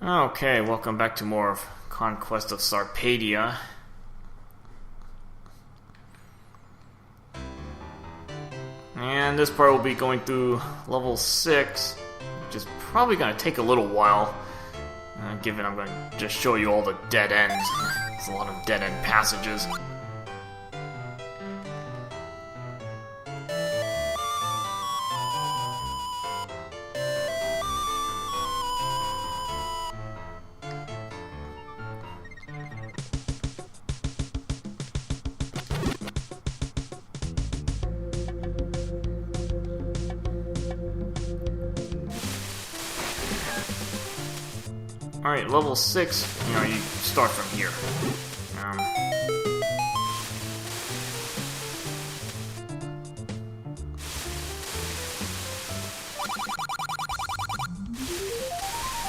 Okay, welcome back to more of Conquest of Sarpadia. And this part will be going through level 6, which is probably going to take a little while, given I'm going to just show you all the dead ends. There's a lot of dead end passages. Alright, level 6, you start from here.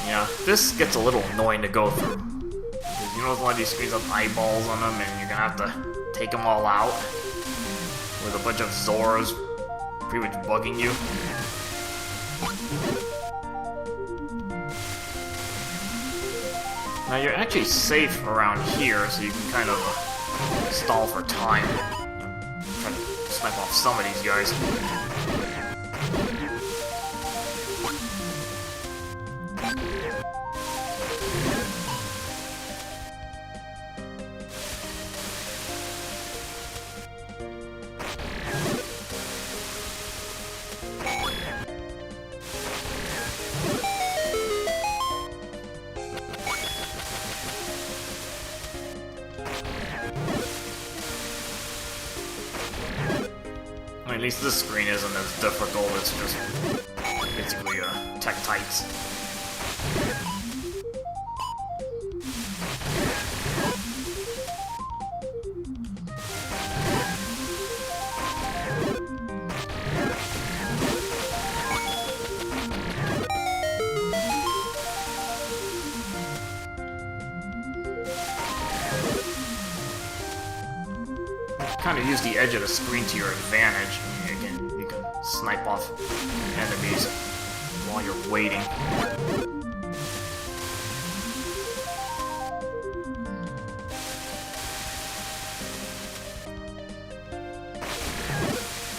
Yeah, this gets a little annoying to go through. Because a lot of these screens have eyeballs on them, and you're gonna have to take them all out. With a bunch of Zoras pretty much bugging you. Now you're actually safe around here, so you can kind of stall for time. Try to snipe off some of these guys. At least this screen isn't as difficult, it's just basically tech tights. Kind of use the edge of the screen to your advantage. You can snipe off enemies while you're waiting.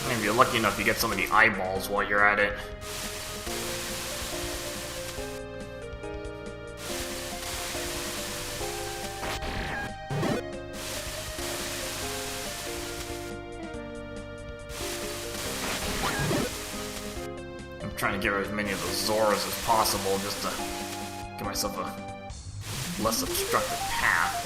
And if you're lucky enough, you get some of the eyeballs while you're at it. Trying to get rid of as many of the Zoras as possible, just to give myself a less obstructed path.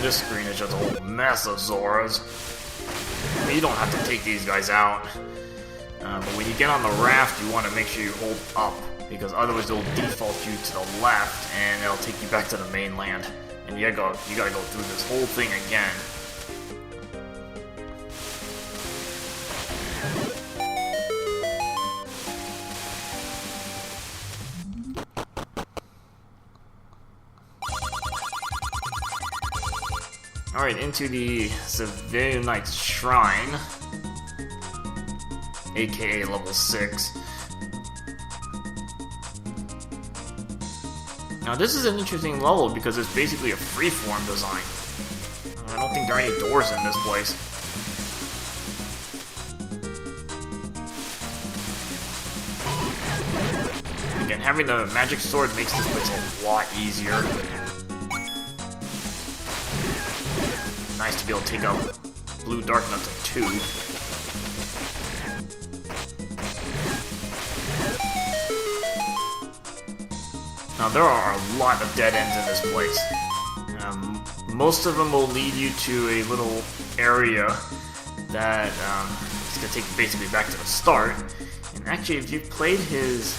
This screen is just a whole mess of Zoras. I mean, you don't have to take these guys out. But when you get on the raft, you want to make sure you hold up, because otherwise it'll default you to the left, and it'll take you back to the mainland. And you gotta go through this whole thing again. Alright, into the Zelda Knight's Shrine, aka level 6. Now this is an interesting level because it's basically a freeform design. I don't think there are any doors in this place. Again, having the magic sword makes this place a lot easier. Nice to be able to take out blue dark nuts of 2. Now there are a lot of dead ends in this place. Most of them will lead you to a little area that It's gonna take you basically back to the start. And actually, if you've played his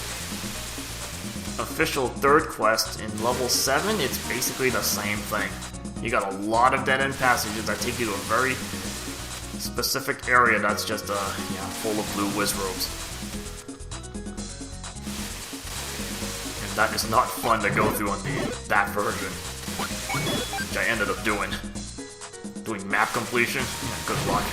official third quest in level 7, it's basically the same thing. You got a lot of dead-end passages that take you to a very specific area that's just full of blue wizrobes. And that is not fun to go through on that version, which I ended up doing. Doing map completion? Yeah, good luck.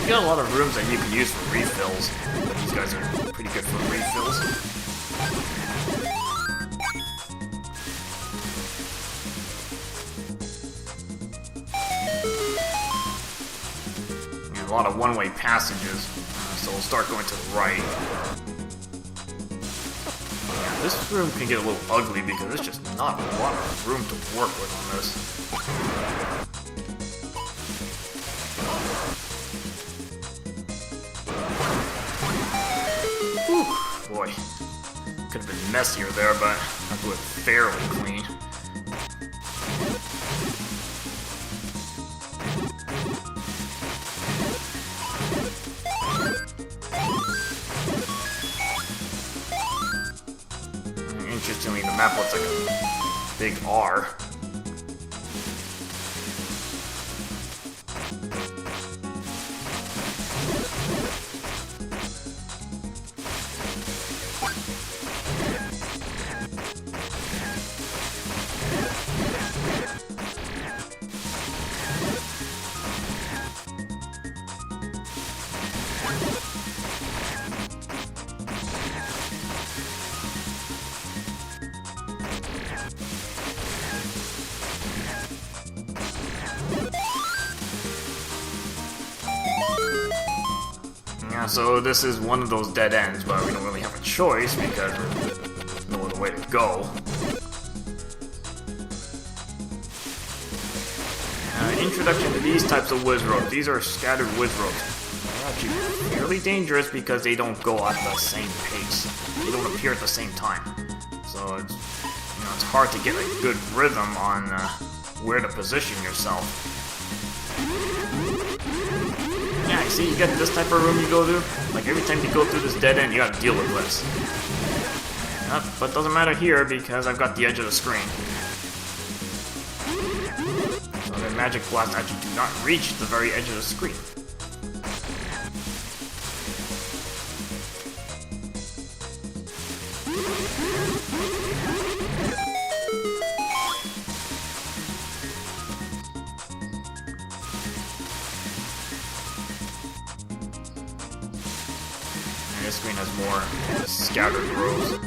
You got a lot of rooms that you can use for refills. These guys are pretty good for refills. And a lot of one-way passages, so we'll start going to the right. Yeah, this room can get a little ugly because there's just not a lot of room to work with on this. Boy, could have been messier there, but I'll do it fairly clean. Interestingly, the map looks like a big R. So this is one of those dead ends, but we don't really have a choice because there's no other way to go. Introduction to these types of wizrobes. These are scattered wizrobes. They're actually fairly dangerous because they don't go at the same pace. They don't appear at the same time. So it's hard to get a good rhythm on where to position yourself. Yeah, you see, you get this type of room you go to. Like, every time you go through this dead end, you gotta deal with this. But it doesn't matter here, because I've got the edge of the screen. So the magic blasts actually do not reach the very edge of the screen. This screen has more scattered rows.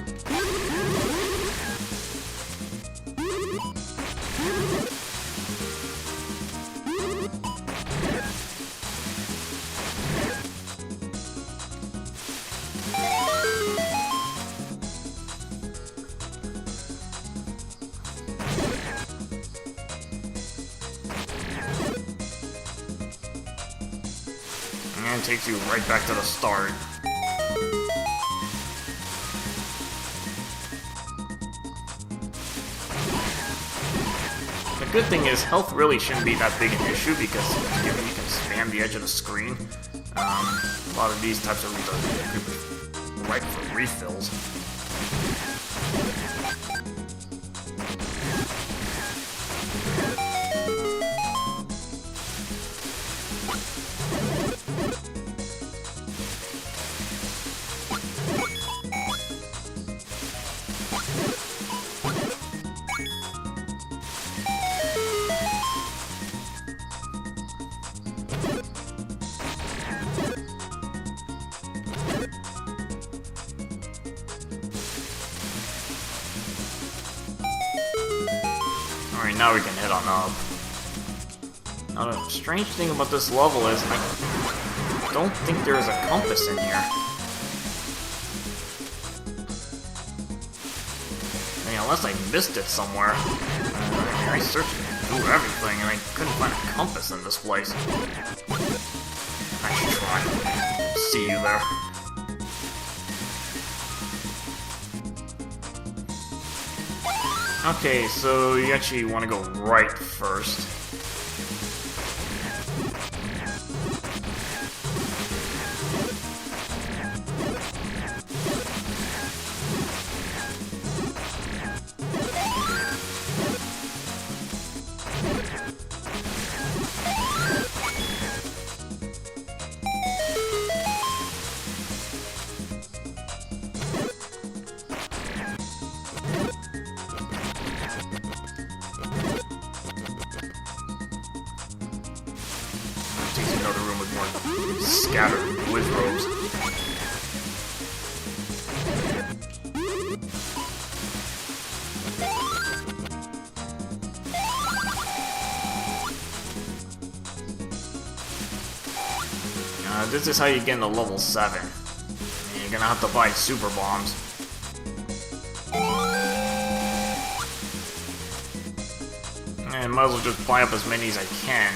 And it takes you right back to the start. The good thing is, health really shouldn't be that big an issue because given you can spam the edge of the screen, a lot of these types of rooms are ripe for refills. Alright, now we can head on up. Now the strange thing about this level is I don't think there is a compass in here. I mean, unless I missed it somewhere. I searched through everything and I couldn't find a compass in this place. I should try. See you there. Okay, so you actually want to go right first. Another room with more scattered wizrobes. This is how you get into level 7. And you're gonna have to buy super bombs. And might as well just buy up as many as I can.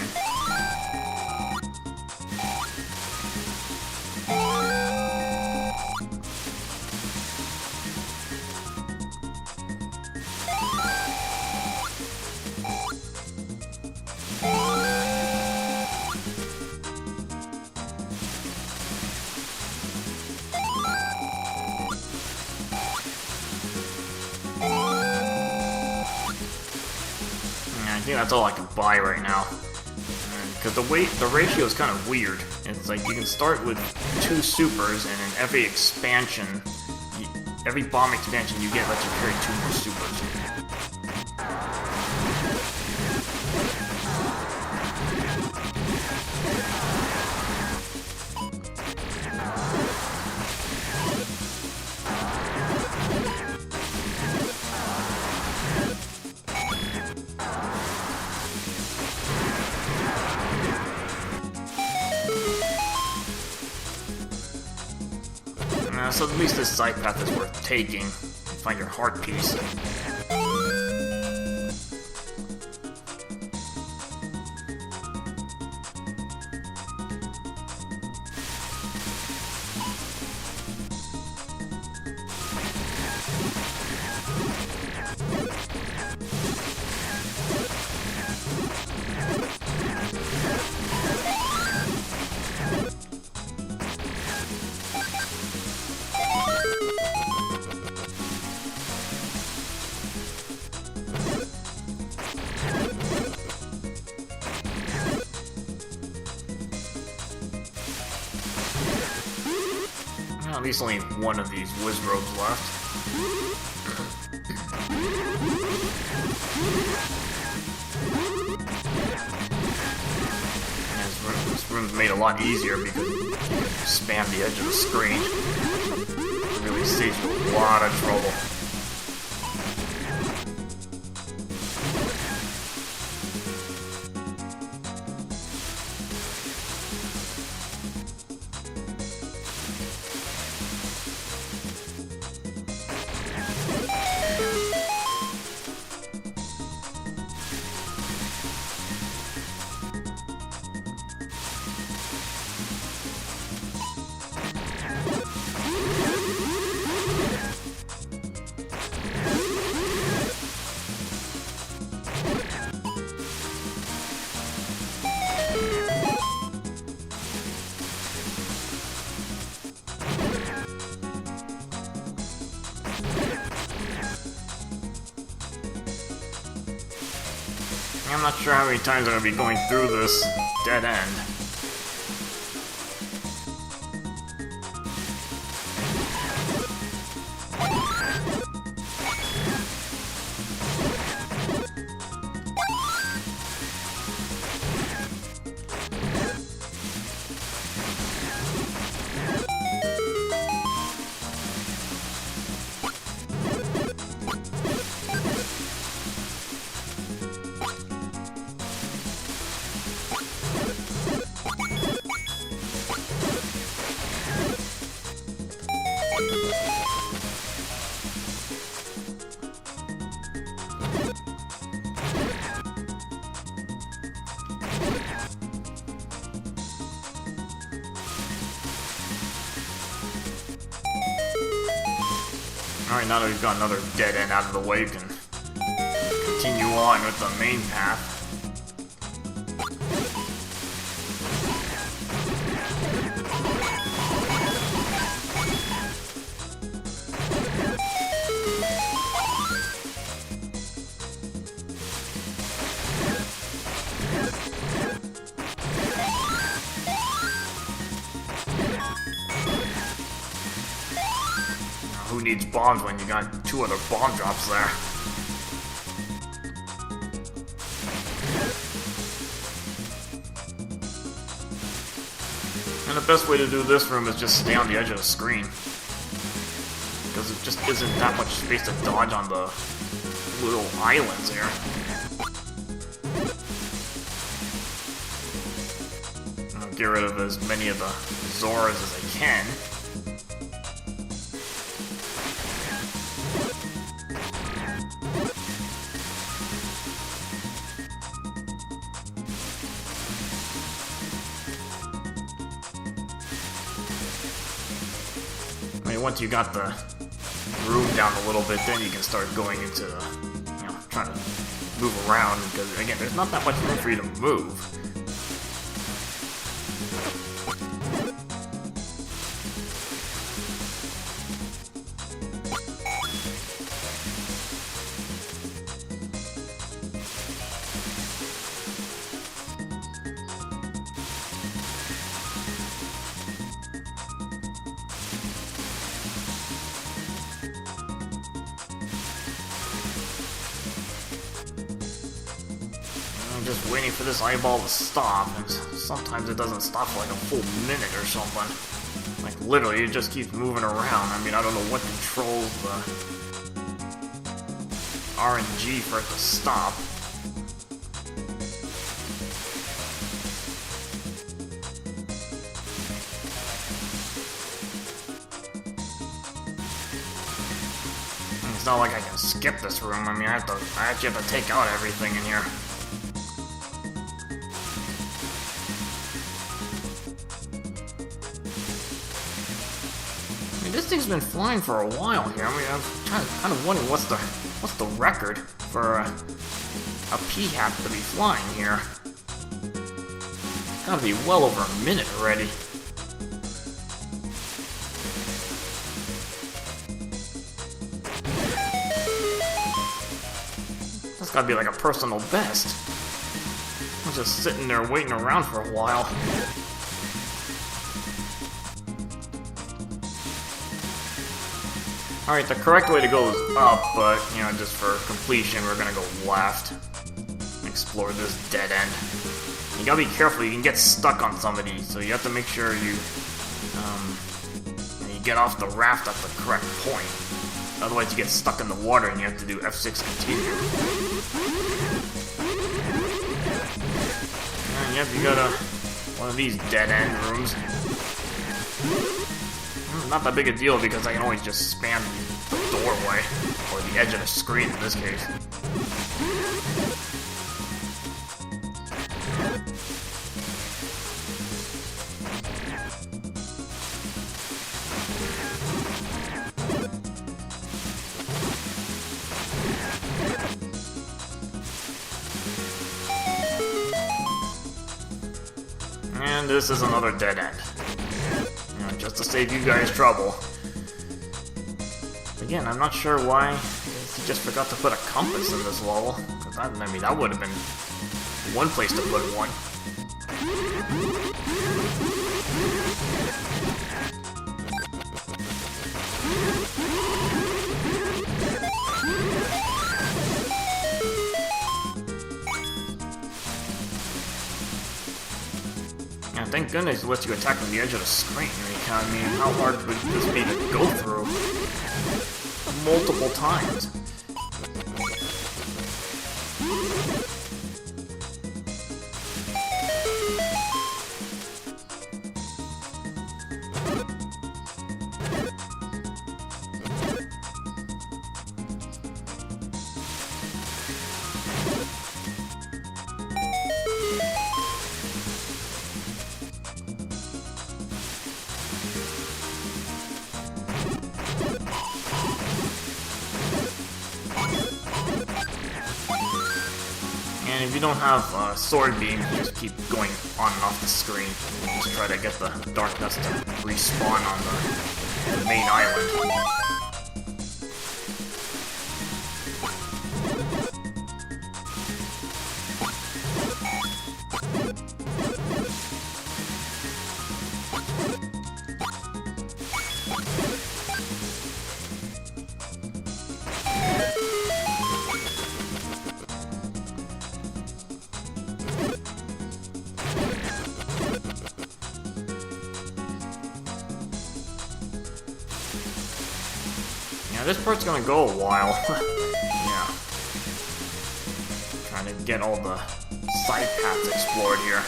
I think that's all I can buy right now. Because the ratio is kind of weird. It's like you can start with 2 supers, and in every expansion, every bomb expansion you get lets you carry 2 more supers. So at least this side path is worth taking. Find your heart piece. At least only one of these wizrobes left. And this room's made a lot easier because you can spam the edge of the screen. It really saves you a lot of trouble. I'm not sure how many times I'm going to be going through this dead end. Alright, now that we've got another dead end out of the way, we can continue on with the main path. Who needs bombs when you got 2 other bomb drops there? And the best way to do this room is just stay on the edge of the screen, because it just isn't that much space to dodge on the little islands here. I'll get rid of as many of the Zoras as I can. Once you got the room down a little bit, then you can start going into, trying to move around, because, again, there's not that much room for you to move. Just waiting for this eyeball to stop, and sometimes it doesn't stop for like a full minute or something. Like, literally, it just keeps moving around. I mean, I don't know what controls the RNG for it to stop. It's not like I can skip this room. I mean, I actually have to take out everything in here. This thing's been flying for a while here. I mean, I'm kind of wondering what's the record for a P-Hat to be flying here. It's gotta be well over a minute already. That's gotta be like a personal best. I'm just sitting there waiting around for a while. Alright, the correct way to go is up, but, just for completion, we're gonna go left. Explore this dead end. You gotta be careful, you can get stuck on some of these, so you have to make sure you get off the raft at the correct point. Otherwise you get stuck in the water and you have to do F6 continue. And yep, you got one of these dead end rooms. Not that big a deal because I can always just spam the doorway, or the edge of the screen in this case. And this is another dead end. Just to save you guys trouble. Again, I'm not sure why he just forgot to put a compass in this level. Because I mean, that would have been one place to put one. Yeah, thank goodness it lets you attack on the edge of the screen. I mean, how hard would this be to go through? Multiple times. And if you don't have sword beam, just keep going on and off the screen. Just try to get the dark dust to respawn on the main island. This part's gonna go a while. Yeah. Trying to get all the side paths explored here.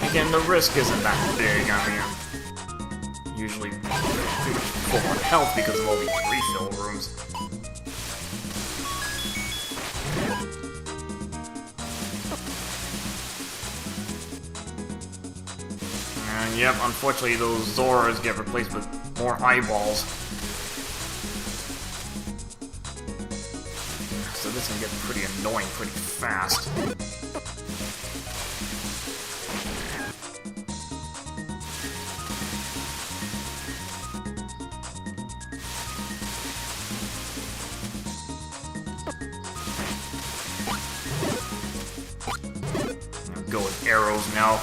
Again, the risk isn't that big. I mean, I'm usually pretty full on health because of all these refill rooms. And yep, unfortunately those Zoras get replaced with more eyeballs. So this can get pretty annoying pretty fast. Go with arrows now.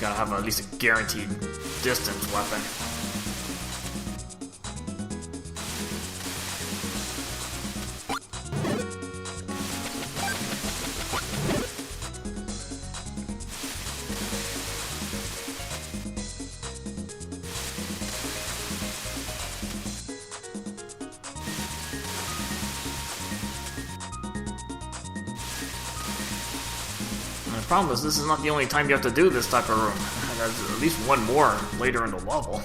Gotta have at least a guaranteed distance weapon. The problem is, this is not the only time you have to do this type of room. There's at least one more later in the level.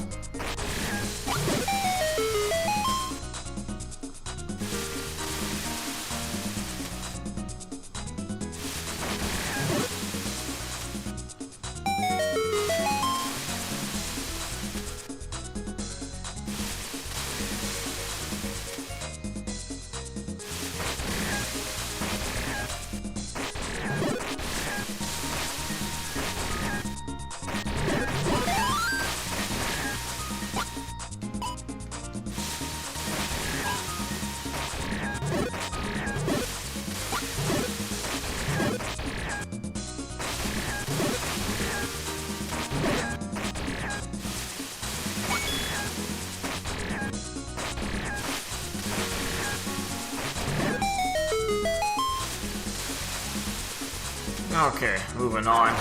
Okay, moving on.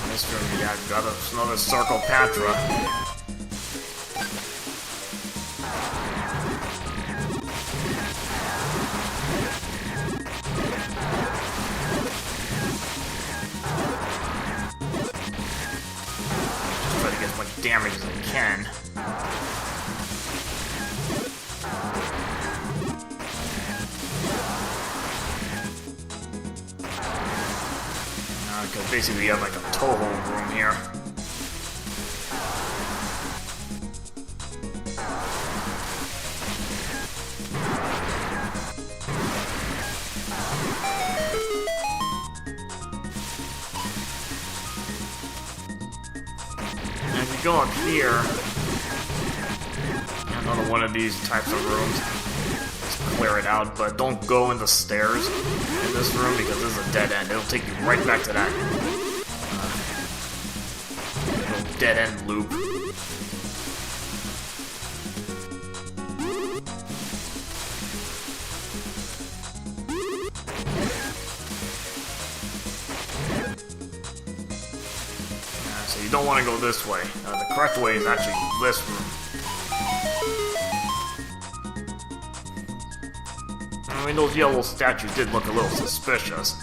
This room, yeah, got another Sarpadia. Just try to get as much damage as I can. Because basically you have like a Toho room here. And if you go up here, another one of these types of rooms. Clear it out, but don't go in the stairs in this room because this is a dead end. It'll take you right back to that little dead end loop. So you don't want to go this way. The correct way is actually this room. I mean, those yellow statues did look a little suspicious.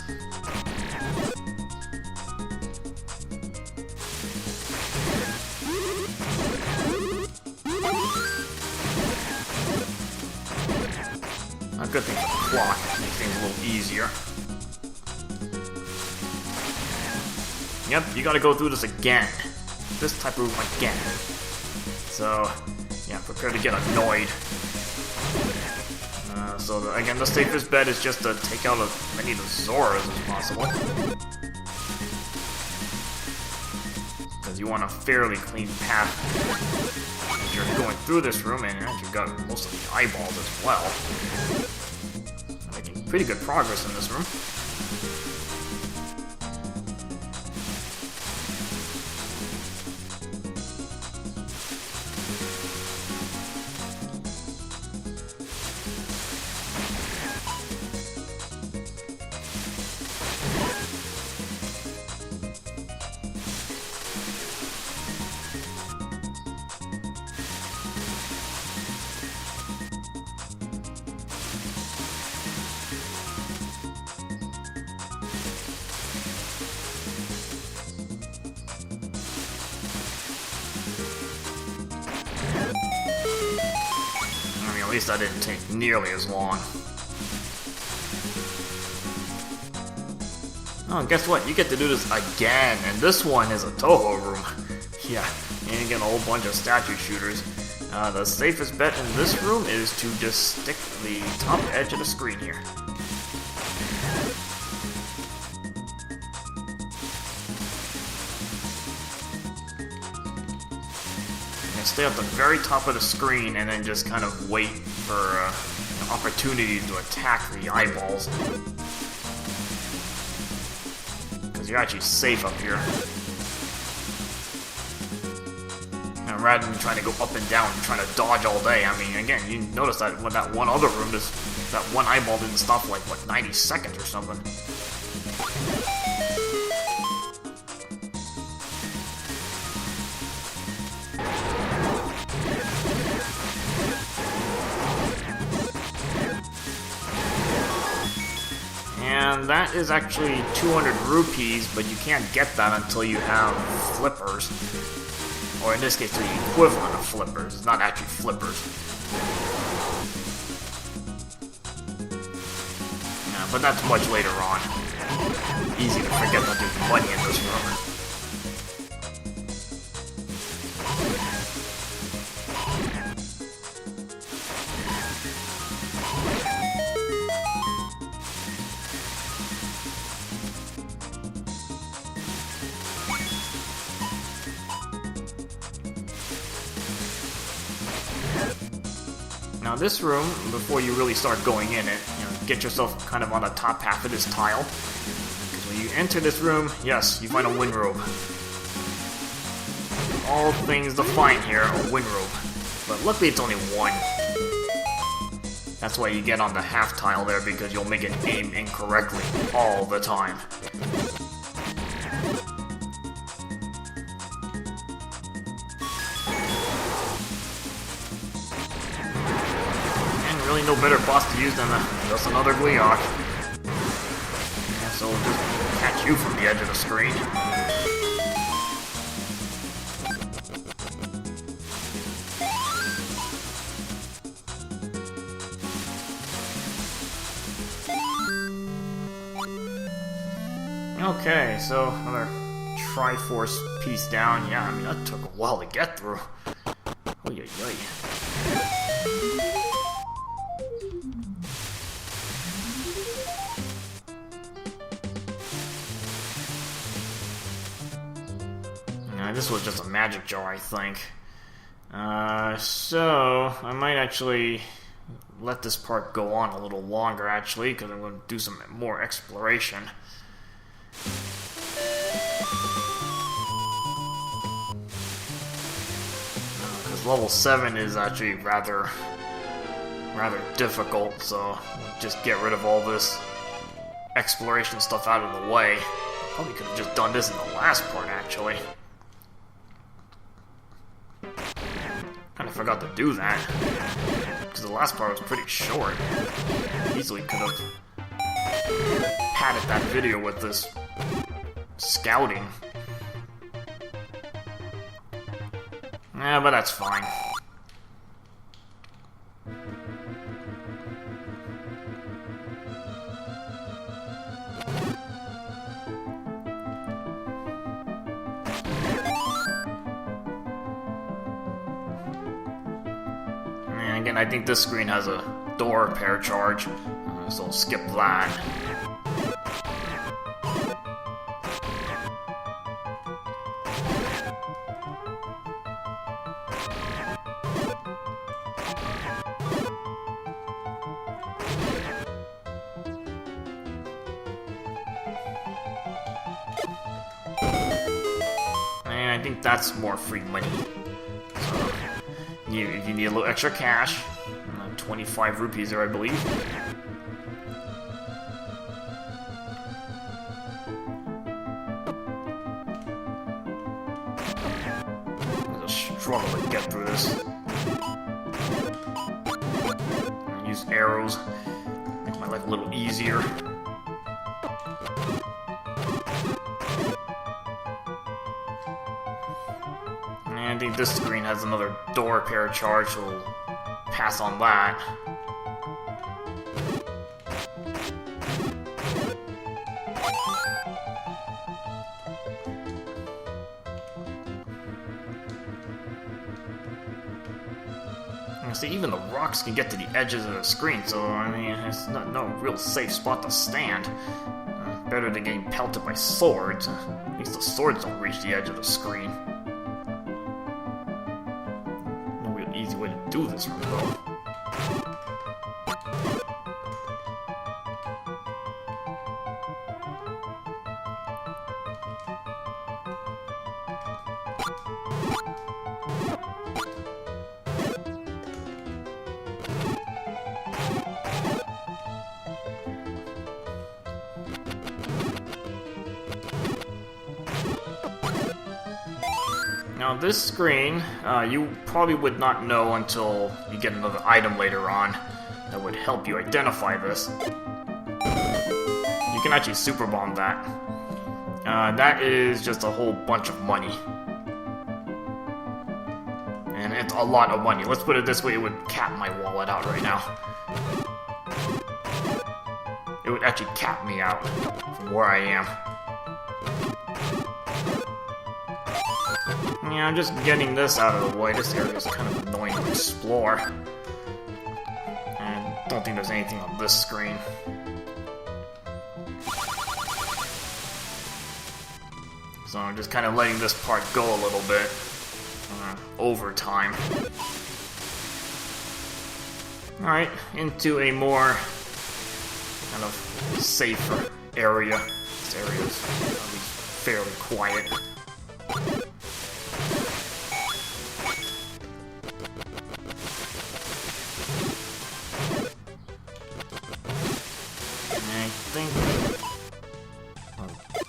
A good thing for the clock, makes things a little easier. Yep, you gotta go through this again. This type of room again. So, yeah, prepare prepare to get annoyed. Again, the safest bet is just to take out as many of the Zoras as possible. Because you want a fairly clean path. If you're going through this room, and you've got most of the eyeballs as well. Making pretty good progress in this room. At least that didn't take nearly as long. Oh, guess what? You get to do this again, and this one is a Toho room. Yeah, and you get a whole bunch of statue shooters. The safest bet in this room is to just stick the top edge of the screen here. Stay at the very top of the screen and then just kind of wait for an opportunity to attack the eyeballs. Because you're actually safe up here. And rather than trying to go up and down and trying to dodge all day, I mean, again, you notice that when that one other room, that one eyeball didn't stop for like, what, 90 seconds or something. And that is actually 200 rupees, but you can't get that until you have flippers. Or in this case, the equivalent of flippers. It's not actually flippers. Yeah, but that's much later on. Easy to forget that there's money in this room. Now this room, before you really start going in it, get yourself kind of on the top half of this tile. Because when you enter this room, yes, you find a wind robe. All things to find here, a wind robe. But luckily it's only one. That's why you get on the half tile there, because you'll make it aim incorrectly all the time. Really no better boss to use than just another Gleeok. Yeah, so we'll just catch you from the edge of the screen. Okay, so another Triforce piece down. Yeah, I mean, that took a while to get through. Oy, oy, oy. This was just a magic jar, I think. So I might actually let this part go on a little longer, actually, because I'm going to do some more exploration. Because level 7 is actually rather difficult, so we'll just get rid of all this exploration stuff out of the way. Probably could have just done this in the last part, actually. Kinda forgot to do that. Because the last part was pretty short. Easily could have padded that video with this scouting. Yeah, but that's fine. And again, I think this screen has a door repair charge, so I'll skip that. And I think that's more free money. So, you need a little extra cash. 25 rupees there, I believe. I'm just struggling to get through this. Use arrows, make my life a little easier. And I think this screen has another door repair charge, so we'll pass on that. See, even the rocks can get to the edges of the screen, so I mean, it's no real safe spot to stand. Better than getting pelted by swords. At least the swords don't reach the edge of the screen. No real easy way to do this from though. Now this screen, you probably would not know until you get another item later on that would help you identify this. You can actually super bomb that. That is just a whole bunch of money. And it's a lot of money. Let's put it this way, it would cap my wallet out right now. It would actually cap me out from where I am. Yeah, I'm just getting this out of the way. This area is kind of annoying to explore. And I don't think there's anything on this screen. So I'm just kind of letting this part go a little bit over time. Alright, into a more kind of safer area. This area is at least fairly quiet.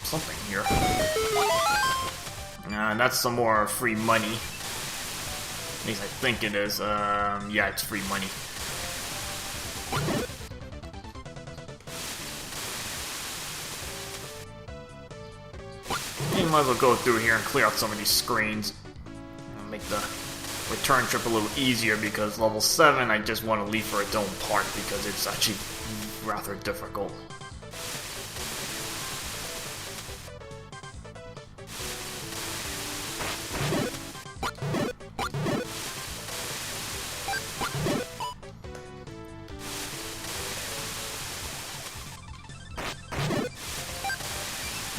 Something here. That's some more free money. At least I think it is. Yeah, it's free money. You might as well go through here and clear out some of these screens. Make the return trip a little easier because level 7 I just want to leave for its own part because it's actually rather difficult.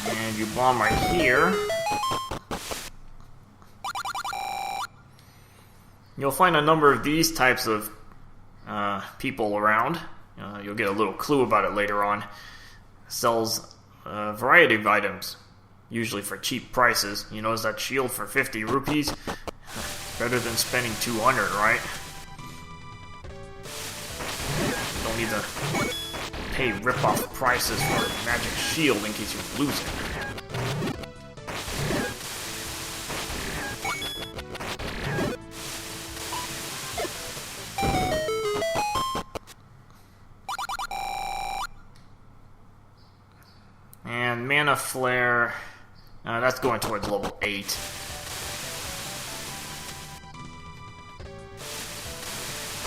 And you bomb right here. You'll find a number of these types of people around. You'll get a little clue about it later on. Sells a variety of items, usually for cheap prices. You notice that shield for 50 rupees? Better than spending 200, right? Don't need to pay rip-off prices for a magic shield in case you lose it. And Mana Flare, that's going towards level 8.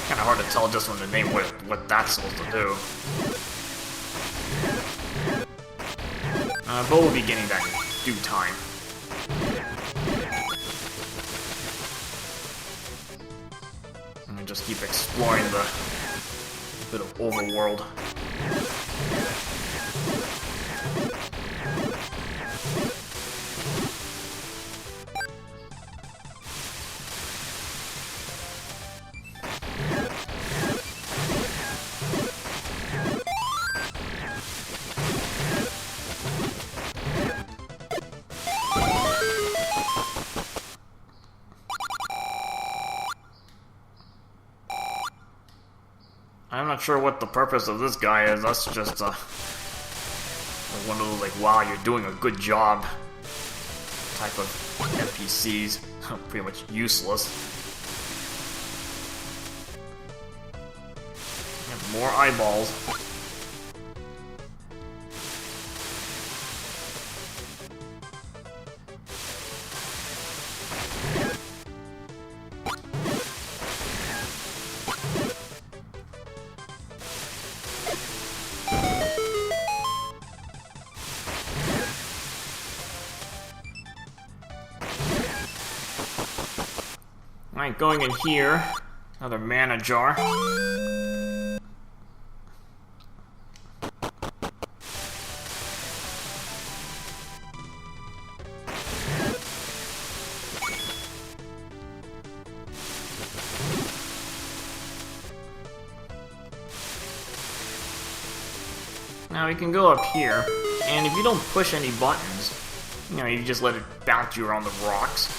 Kinda hard to tell just from the name what that's supposed to do. But we'll be getting that in due time. and just keep exploring the bit of overworld. I'm not sure what the purpose of this guy is. That's just one of those, like, wow, you're doing a good job type of NPCs. Pretty much useless. And more eyeballs. Alright, going in here. Another mana jar. Now we can go up here, and if you don't push any buttons, you know, you just let it bounce you around the rocks.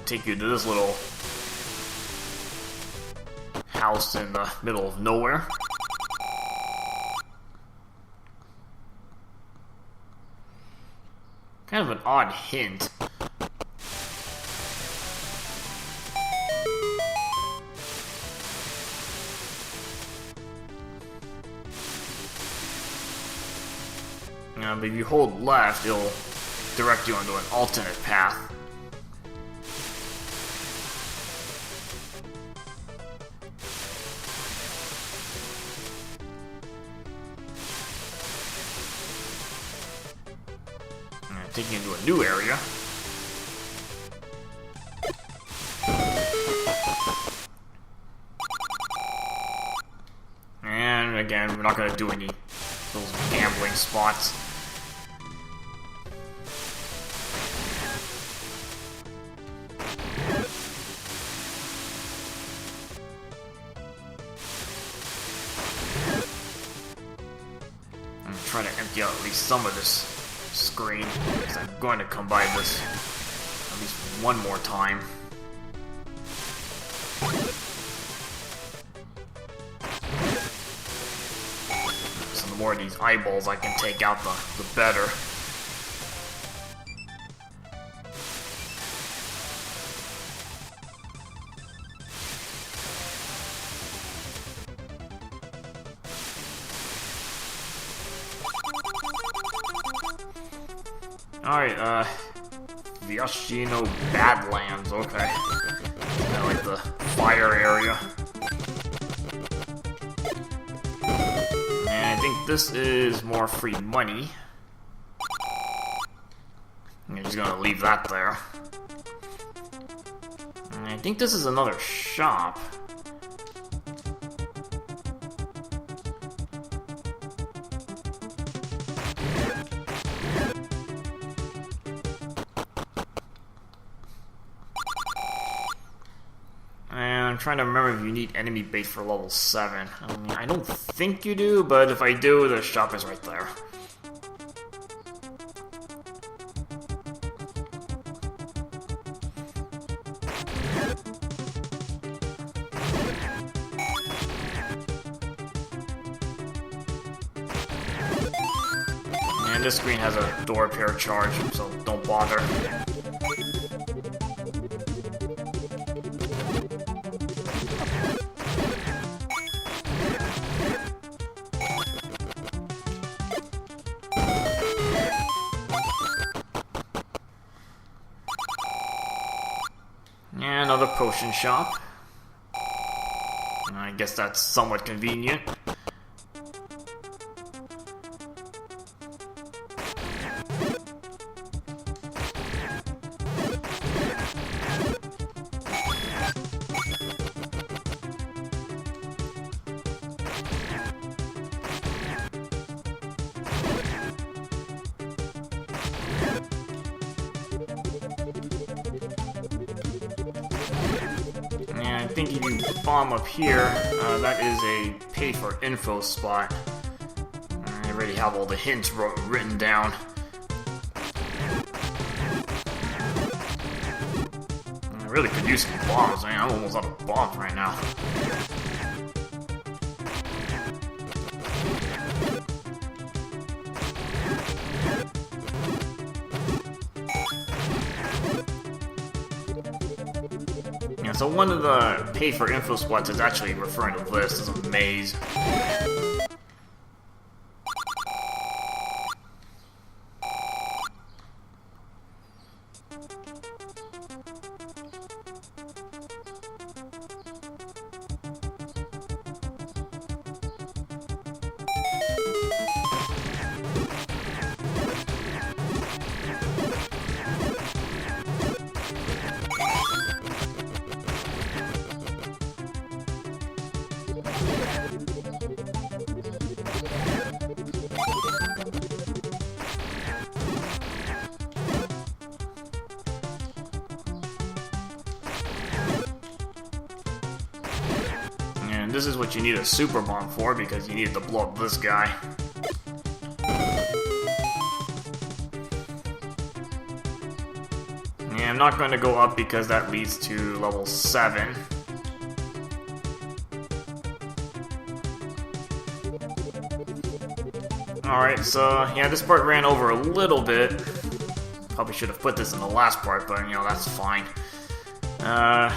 Take you to this little house in the middle of nowhere. Kind of an odd hint. But if you hold left, it'll direct you onto an alternate path. Taking you into a new area. And again, we're not going to do any of those gambling spots. I'm going to try to empty out at least some of this screen, because I'm going to come by this at least one more time. So the more of these eyeballs I can take out, the better. Alright, Vyashino Badlands, okay. Kind of like the fire area. And I think this is more free money. I'm just gonna leave that there. And I think this is another shop. I'm trying to remember if you need enemy bait for level 7. I mean, I don't think you do, but if I do, the shop is right there. And this screen has a door repair charge, so don't bother. Another potion shop. I guess that's somewhat convenient. think if you bomb up here, that is a pay for info spot. I already have all the hints written down. I really could use some bombs, man. I'm almost out of bombs right now. Yeah, so one of the pay for info spots is actually referring to this as a maze. And this is what you need a super bomb for, because you need to blow up this guy. And I'm not going to go up because that leads to level 7. Alright, so yeah, this part ran over a little bit. Probably should have put this in the last part, but you know, that's fine.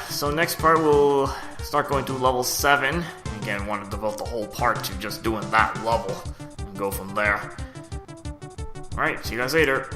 So next part we'll start going to level 7. Again, want to devote the whole part to just doing that level and go from there. Alright, see you guys later.